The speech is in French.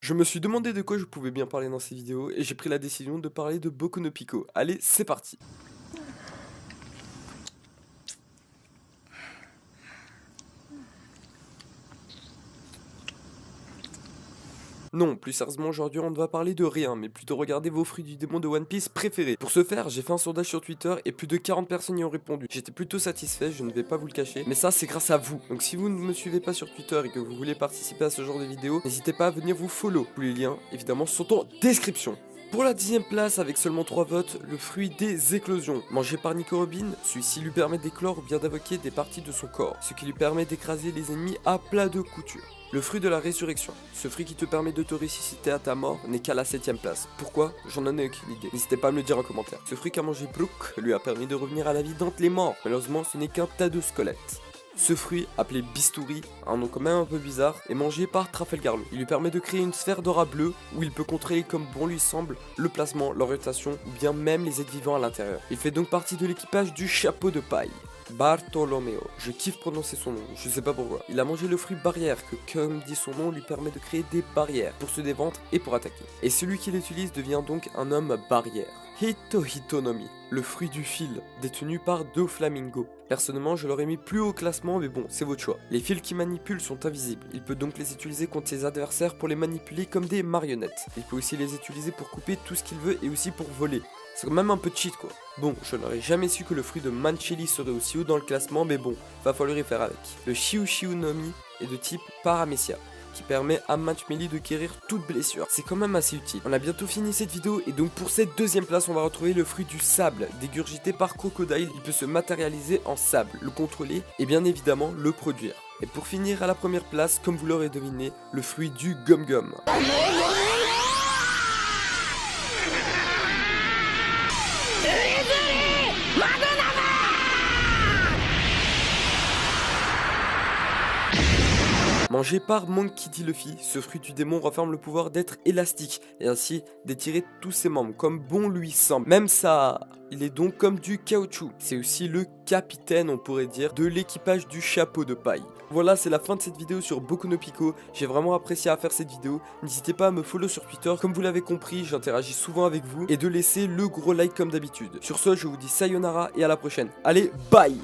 Je me suis demandé de quoi je pouvais bien parler dans ces vidéos et j'ai pris la décision de parler de Boku no Pico. Allez, c'est parti! Non, plus sérieusement aujourd'hui on ne va parler de rien, mais plutôt regarder vos fruits du démon de One Piece préférés. Pour ce faire, j'ai fait un sondage sur Twitter et plus de 40 personnes y ont répondu. J'étais plutôt satisfait, je ne vais pas vous le cacher, mais ça c'est grâce à vous. Donc si vous ne me suivez pas sur Twitter et que vous voulez participer à ce genre de vidéos, n'hésitez pas à venir vous follow. Tous les liens, évidemment, sont en description. Pour la 10ème place, avec seulement 3 votes, le fruit des éclosions. Mangé par Nico Robin, celui-ci lui permet d'éclore ou bien d'invoquer des parties de son corps, ce qui lui permet d'écraser les ennemis à plat de couture. Le fruit de la résurrection. Ce fruit qui te permet de te ressusciter à ta mort n'est qu'à la 7ème place. Pourquoi? J'en ai aucune idée. N'hésitez pas à me le dire en commentaire. Ce fruit qu'a mangé Brook lui a permis de revenir à la vie d'entre les morts. Malheureusement, ce n'est qu'un tas de squelettes. Ce fruit, appelé Bistouri, un nom quand même un peu bizarre, est mangé par Trafalgar Law. Il lui permet de créer une sphère d'aura bleue où il peut contrôler comme bon lui semble le placement, l'orientation ou bien même les êtres vivants à l'intérieur. Il fait donc partie de l'équipage du chapeau de paille. Bartolomeo, je kiffe prononcer son nom, je sais pas pourquoi. Il a mangé le fruit barrière que, comme dit son nom, lui permet de créer des barrières pour se défendre et pour attaquer. Et celui qui l'utilise devient donc un homme barrière. Hitohitonomi, le fruit du fil, détenu par Doflamingo. Personnellement, je l'aurais mis plus haut au classement, mais bon, c'est votre choix. Les fils qu'il manipule sont invisibles, il peut donc les utiliser contre ses adversaires pour les manipuler comme des marionnettes. Il peut aussi les utiliser pour couper tout ce qu'il veut et aussi pour voler. C'est quand même un peu cheat quoi. Bon, je n'aurais jamais su que le fruit de Mancheli serait aussi haut dans le classement, mais bon, va falloir y faire avec. Le Shiu Shiu Nomi est de type Paramecia, qui permet à Mancheli de guérir toute blessure. C'est quand même assez utile. On a bientôt fini cette vidéo et donc pour cette 2ème place, on va retrouver le fruit du sable, dégurgité par Crocodile. Il peut se matérialiser en sable, le contrôler et bien évidemment le produire. Et pour finir à la 1ère place, comme vous l'aurez deviné, le fruit du Gum Gum. Mangé par Monkey D. Luffy, ce fruit du démon renferme le pouvoir d'être élastique et ainsi d'étirer tous ses membres comme bon lui semble. Même ça, il est donc comme du caoutchouc. C'est aussi le capitaine, on pourrait dire, de l'équipage du chapeau de paille. Voilà, c'est la fin de cette vidéo sur Boku no Pico. J'ai vraiment apprécié à faire cette vidéo. N'hésitez pas à me follow sur Twitter. Comme vous l'avez compris, j'interagis souvent avec vous et de laisser le gros like comme d'habitude. Sur ce, je vous dis sayonara et à la prochaine. Allez, bye!